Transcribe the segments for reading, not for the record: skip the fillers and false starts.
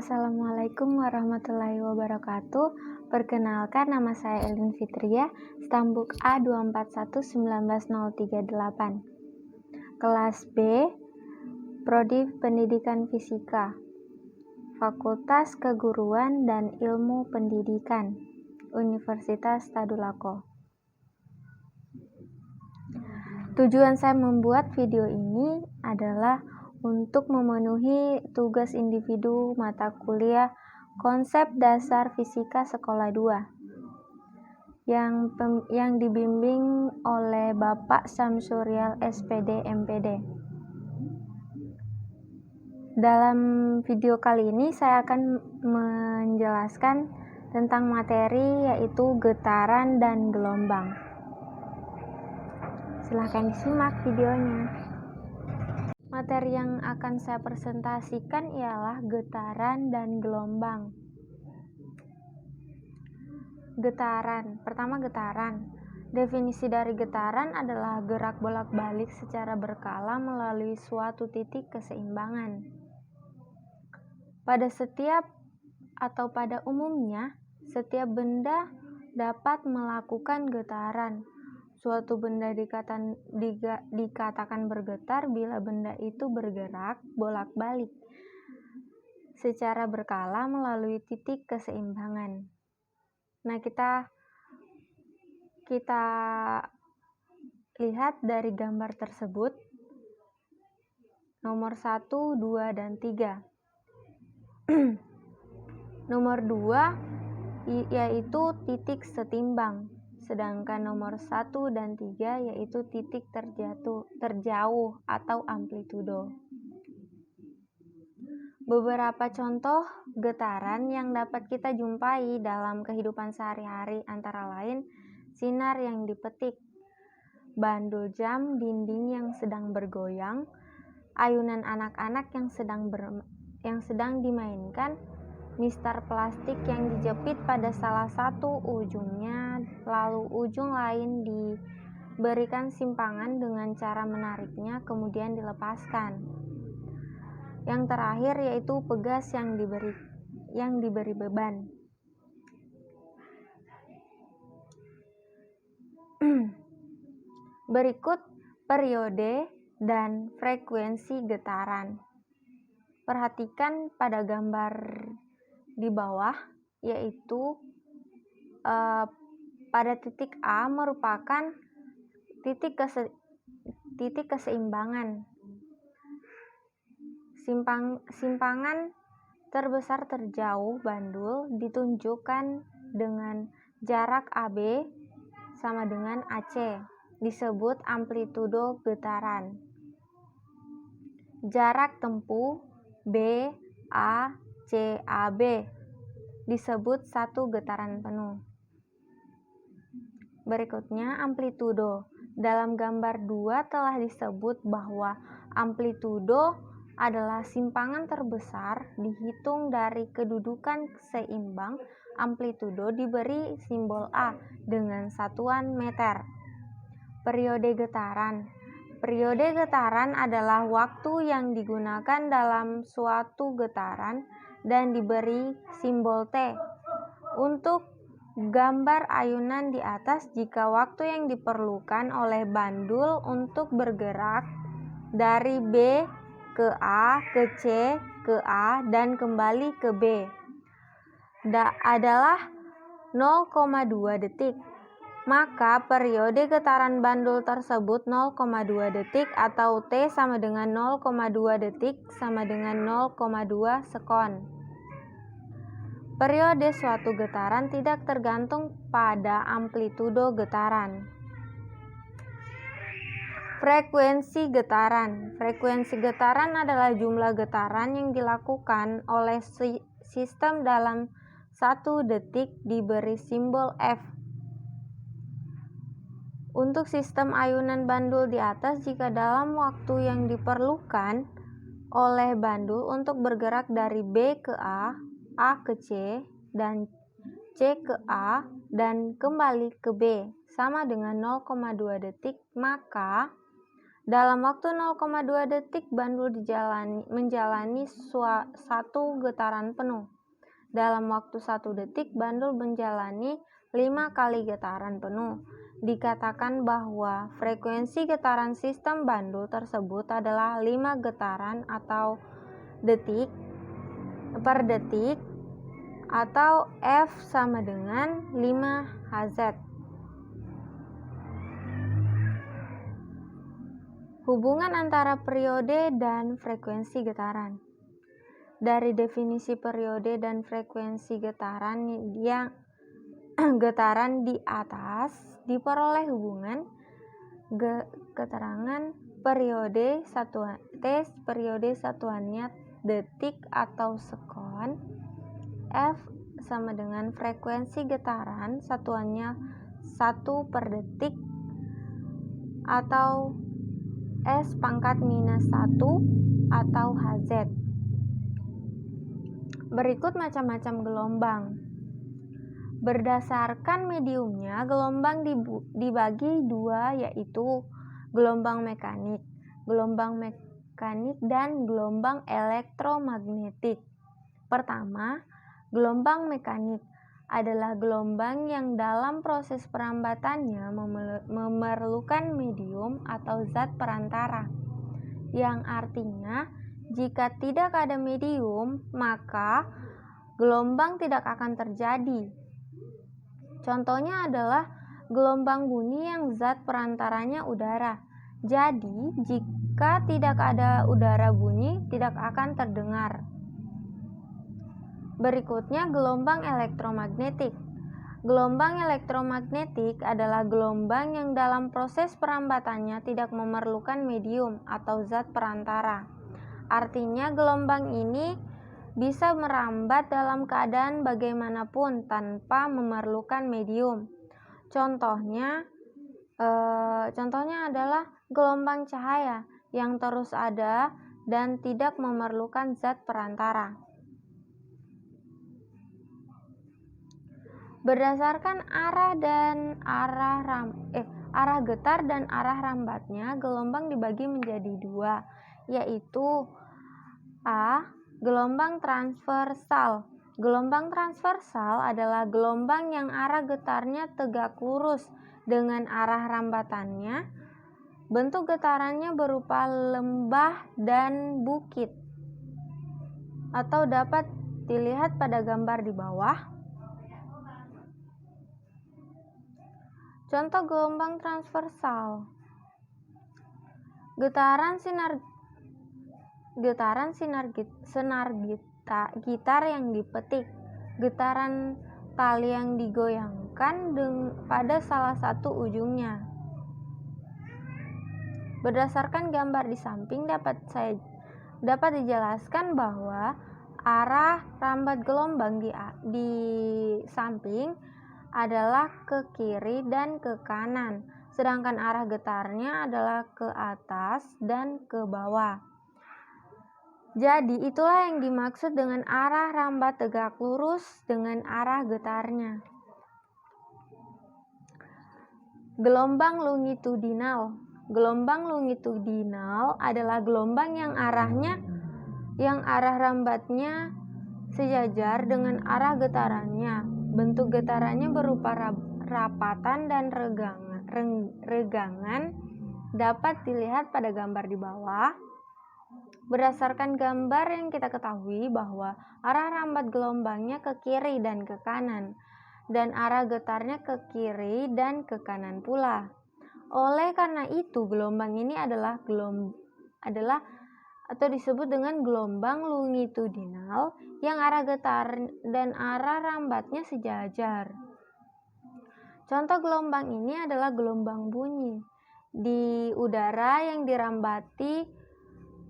Assalamualaikum warahmatullahi wabarakatuh. Perkenalkan, nama saya Elin Fitria, stambuk A24119038. Kelas B, Prodi Pendidikan Fisika, Fakultas Keguruan dan Ilmu Pendidikan, Universitas Tadulako. Tujuan saya membuat video ini adalah untuk memenuhi tugas individu mata kuliah Konsep Dasar Fisika Sekolah 2 yang dibimbing oleh Bapak Syamsurial SPD MPD. Dalam video kali ini saya akan menjelaskan tentang materi yaitu getaran dan gelombang. Silahkan disimak videonya. Materi yang akan saya presentasikan ialah getaran dan gelombang. Getaran. Pertama, getaran. Definisi dari getaran adalah gerak bolak-balik secara berkala melalui suatu titik keseimbangan. Pada umumnya, setiap benda dapat melakukan getaran. Suatu benda dikatakan bergetar bila benda itu bergerak bolak-balik secara berkala melalui titik keseimbangan. Nah, kita lihat dari gambar tersebut, nomor 1, 2, dan 3. Nomor 2 yaitu titik setimbang. Sedangkan nomor 1 dan 3 yaitu titik terjauh atau amplitudo. Beberapa contoh getaran yang dapat kita jumpai dalam kehidupan sehari-hari antara lain sinar yang dipetik, bandul jam dinding yang sedang bergoyang, ayunan anak-anak yang sedang dimainkan, mistar plastik yang dijepit pada salah satu ujungnya, lalu ujung lain diberikan simpangan dengan cara menariknya kemudian dilepaskan. Yang terakhir yaitu pegas yang diberi beban. Berikut periode dan frekuensi getaran. Perhatikan pada gambar di bawah, yaitu pada titik A merupakan titik keseimbangan. Simpangan terbesar terjauh bandul ditunjukkan dengan jarak AB sama dengan AC, disebut amplitudo getaran. Jarak tempuh B, A, C, AB disebut satu getaran penuh. Berikutnya amplitudo. Dalam gambar 2 telah disebut bahwa amplitudo adalah simpangan terbesar dihitung dari kedudukan seimbang. Amplitudo diberi simbol A dengan satuan meter. Periode getaran. Periode getaran adalah waktu yang digunakan dalam suatu getaran dan diberi simbol T. Untuk gambar ayunan di atas, jika waktu yang diperlukan oleh bandul untuk bergerak dari B ke A, ke C, ke A, dan kembali ke B adalah 0,2 detik. Maka periode getaran bandul tersebut 0,2 detik atau T sama dengan 0,2 detik sama dengan 0,2 sekon. Periode suatu getaran tidak tergantung pada amplitudo getaran. Frekuensi getaran. Frekuensi getaran adalah jumlah getaran yang dilakukan oleh sistem dalam 1 detik diberi simbol F. Untuk sistem ayunan bandul di atas, jika dalam waktu yang diperlukan oleh bandul untuk bergerak dari B ke A ke C, dan C ke A, dan kembali ke B sama dengan 0,2 detik, maka Dalam waktu 0,2 detik, bandul menjalani satu getaran penuh. Dalam waktu 1 detik, bandul menjalani 5 kali getaran penuh. Dikatakan bahwa frekuensi getaran sistem bandul tersebut adalah 5 getaran atau detik per detik, atau F sama dengan 5 Hz. Hubungan antara periode dan frekuensi getaran. Dari definisi periode dan frekuensi getaran getaran di atas diperoleh hubungan keterangan periode satuannya detik atau sekon, F sama dengan frekuensi getaran satuannya 1 per detik atau S pangkat minus 1 atau Hz. Berikut macam-macam gelombang. Berdasarkan mediumnya, gelombang dibagi dua, yaitu gelombang mekanik dan gelombang elektromagnetik. Pertama, gelombang mekanik adalah gelombang yang dalam proses perambatannya memerlukan medium atau zat perantara, yang artinya jika tidak ada medium, maka gelombang tidak akan terjadi. Contohnya adalah gelombang bunyi yang zat perantaranya udara. Jadi, jika tidak ada udara, bunyi tidak akan terdengar. Berikutnya, gelombang elektromagnetik. Gelombang elektromagnetik adalah gelombang yang dalam proses perambatannya tidak memerlukan medium atau zat perantara. Artinya, gelombang ini bisa merambat dalam keadaan bagaimanapun tanpa memerlukan medium. Contohnya adalah gelombang cahaya yang terus ada dan tidak memerlukan zat perantara. Berdasarkan arah getar dan arah rambatnya, gelombang dibagi menjadi dua, yaitu A. Gelombang transversal. Gelombang transversal adalah gelombang yang arah getarnya tegak lurus dengan arah rambatannya. Bentuk getarannya berupa lembah dan bukit, atau dapat dilihat pada gambar di bawah. Contoh gelombang transversal. Getaran senar gitar yang dipetik. Getaran tali yang digoyangkan pada salah satu ujungnya. Berdasarkan gambar di samping dapat dijelaskan bahwa arah rambat gelombang di samping adalah ke kiri dan ke kanan, sedangkan arah getarnya adalah ke atas dan ke bawah. Jadi itulah yang dimaksud dengan arah rambat tegak lurus dengan arah getarnya. Gelombang longitudinal. Gelombang longitudinal adalah gelombang yang arah rambatnya sejajar dengan arah getarannya. Bentuk getarannya berupa rapatan dan regangan, dapat dilihat pada gambar di bawah. Berdasarkan gambar yang kita ketahui bahwa arah rambat gelombangnya ke kiri dan ke kanan, dan arah getarnya ke kiri dan ke kanan pula. Oleh karena itu, gelombang ini adalah atau disebut dengan gelombang longitudinal yang arah getar dan arah rambatnya sejajar. Contoh gelombang ini adalah gelombang bunyi. Di udara yang dirambati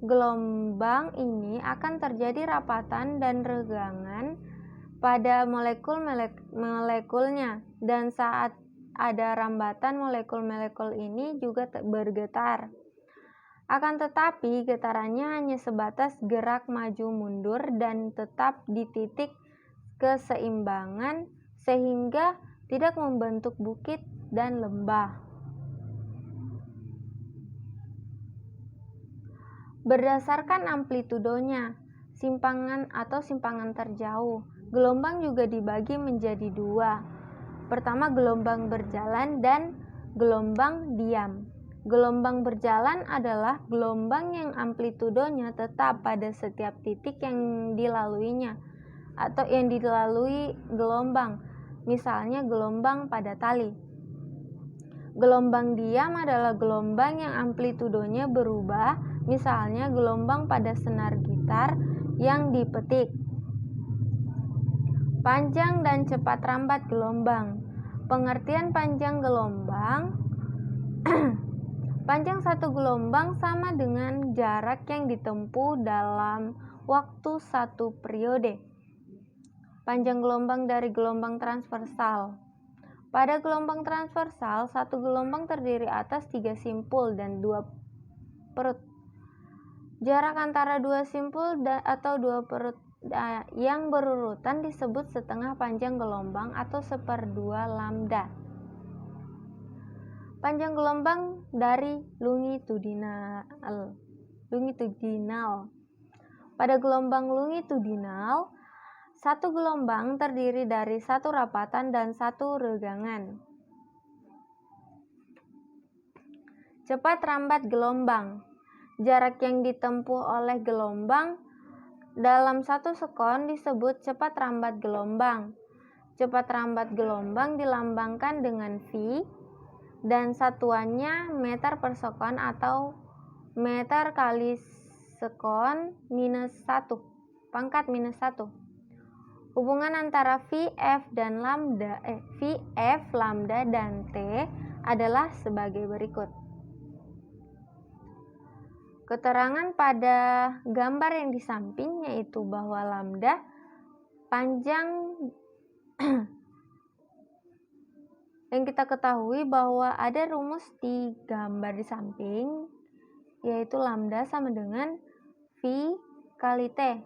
gelombang ini akan terjadi rapatan dan regangan pada molekul-molekulnya, dan saat ada rambatan molekul-molekul ini juga bergetar. Akan tetapi getarannya hanya sebatas gerak maju mundur dan tetap di titik keseimbangan sehingga tidak membentuk bukit dan lembah. Berdasarkan amplitudonya, simpangan atau simpangan terjauh, gelombang juga dibagi menjadi dua. Pertama, gelombang berjalan dan gelombang diam. Gelombang berjalan adalah gelombang yang amplitudonya tetap pada setiap titik yang dilaluinya atau yang dilalui gelombang, misalnya gelombang pada tali. Gelombang diam adalah gelombang yang amplitudonya berubah, misalnya gelombang pada senar gitar yang dipetik. Panjang dan cepat rambat gelombang. Pengertian panjang gelombang panjang satu gelombang sama dengan jarak yang ditempuh dalam waktu satu periode. Panjang gelombang dari gelombang transversal. Pada gelombang transversal, satu gelombang terdiri atas 3 simpul dan 2 perut. Jarak antara 2 simpul atau 2 perut yang berurutan disebut setengah panjang gelombang atau 1/2 lambda. Panjang gelombang dari longitudinal. Pada gelombang longitudinal, satu gelombang terdiri dari satu rapatan dan satu regangan. Cepat rambat gelombang. Jarak yang ditempuh oleh gelombang dalam 1 sekon disebut cepat rambat gelombang. Cepat rambat gelombang dilambangkan dengan V dan satuannya meter per sekon atau meter kali sekon minus 1 pangkat minus 1. Hubungan antara Vf, lambda, dan T adalah sebagai berikut. Keterangan pada gambar yang di samping yaitu bahwa lambda panjang yang kita ketahui bahwa ada rumus di gambar di samping yaitu lambda sama dengan V kali T.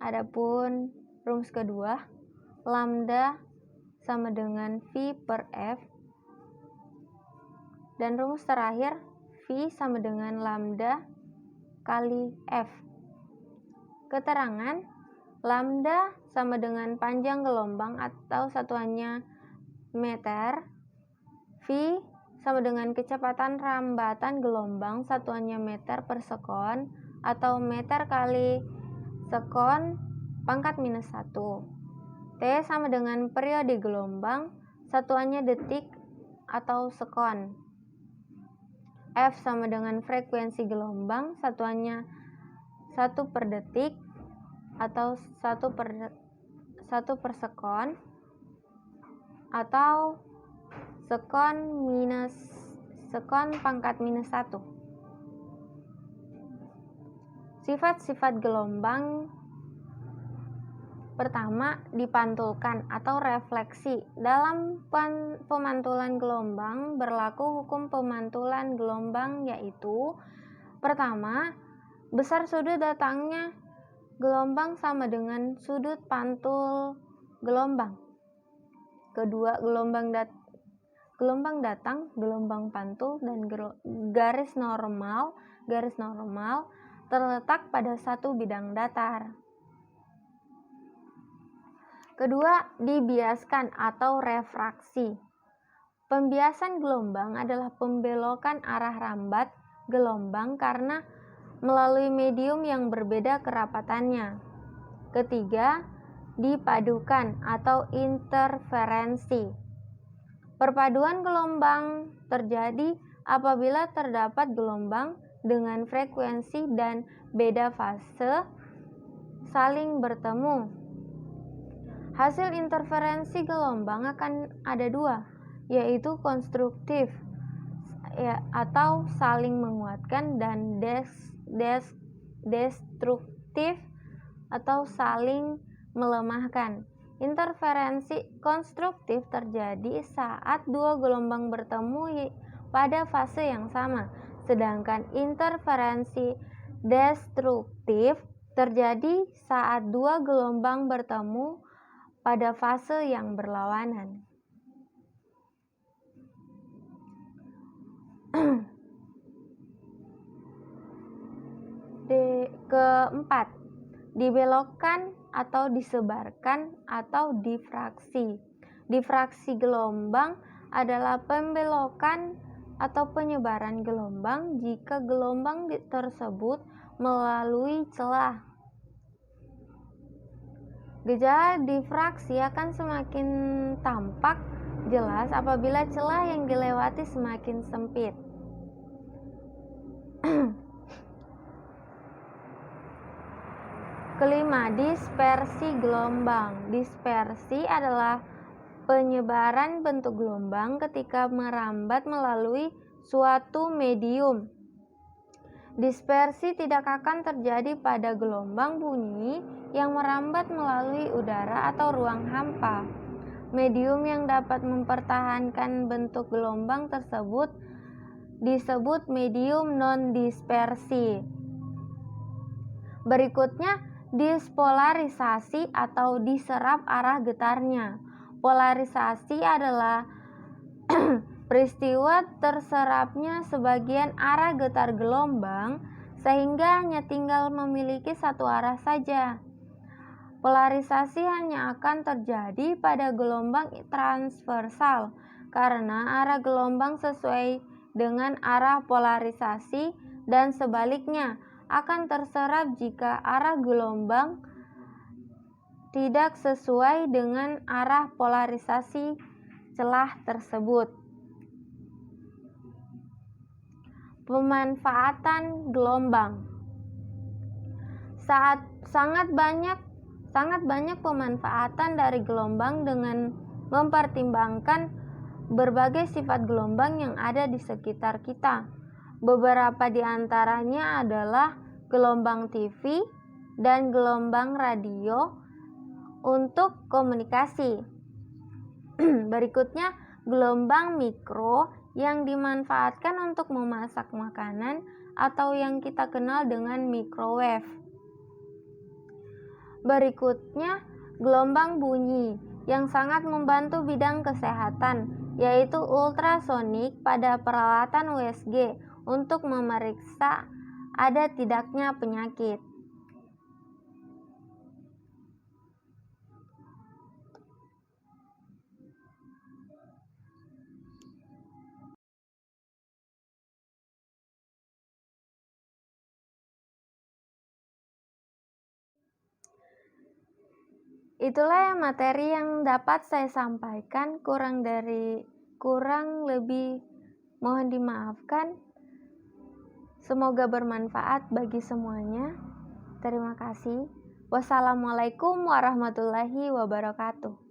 Adapun rumus kedua, lambda sama dengan V per F. Dan rumus terakhir, V sama dengan lambda kali F. Keterangan, lambda sama dengan panjang gelombang atau satuannya meter. V sama dengan kecepatan rambatan gelombang, satuannya meter per sekon atau meter kali sekon pangkat minus 1. T sama dengan periode gelombang, satuannya detik atau sekon. F sama dengan frekuensi gelombang, satuannya 1 per detik atau 1 per sekon atau sekon pangkat minus 1. Sifat-sifat gelombang. Pertama, dipantulkan atau refleksi. Dalam pemantulan gelombang berlaku hukum pemantulan gelombang yaitu pertama, besar sudut datangnya gelombang sama dengan sudut pantul gelombang. Kedua, gelombang datang, gelombang pantul, dan garis normal terletak pada satu bidang datar. Kedua, dibiaskan atau refraksi. Pembiasan gelombang adalah pembelokan arah rambat gelombang karena melalui medium yang berbeda kerapatannya. Ketiga, dipadukan atau interferensi. Perpaduan gelombang terjadi apabila terdapat gelombang dengan frekuensi dan beda fase saling bertemu. Hasil interferensi gelombang akan ada dua, yaitu konstruktif atau saling menguatkan dan destruktif atau saling melemahkan. Interferensi konstruktif terjadi saat dua gelombang bertemu pada fase yang sama, sedangkan interferensi destruktif terjadi saat dua gelombang bertemu pada fase yang berlawanan. Keempat, dibelokkan atau disebarkan atau difraksi. Difraksi gelombang adalah pembelokan atau penyebaran gelombang jika gelombang tersebut melalui celah. Gejala difraksi akan semakin tampak jelas apabila celah yang dilewati semakin sempit. Kelima, dispersi gelombang. Dispersi adalah penyebaran bentuk gelombang ketika merambat melalui suatu medium. Dispersi tidak akan terjadi pada gelombang bunyi yang merambat melalui udara atau ruang hampa. Medium yang dapat mempertahankan bentuk gelombang tersebut disebut medium non-dispersi. Berikutnya, dispolarisasi atau diserap arah getarnya. Polarisasi adalah peristiwa terserapnya sebagian arah getar gelombang sehingga hanya tinggal memiliki satu arah saja. Polarisasi hanya akan terjadi pada gelombang transversal karena arah gelombang sesuai dengan arah polarisasi dan sebaliknya akan terserap jika arah gelombang tidak sesuai dengan arah polarisasi celah tersebut. Pemanfaatan gelombang. Sangat banyak pemanfaatan dari gelombang dengan mempertimbangkan berbagai sifat gelombang yang ada di sekitar kita. Beberapa di antaranya adalah gelombang TV dan gelombang radio untuk komunikasi. Berikutnya, gelombang mikro yang dimanfaatkan untuk memasak makanan atau yang kita kenal dengan microwave. Berikutnya, gelombang bunyi yang sangat membantu bidang kesehatan, yaitu ultrasonik pada peralatan USG untuk memeriksa ada tidaknya penyakit. Itulah materi yang dapat saya sampaikan, kurang lebih mohon dimaafkan. Semoga bermanfaat bagi semuanya. Terima kasih. Wassalamualaikum warahmatullahi wabarakatuh.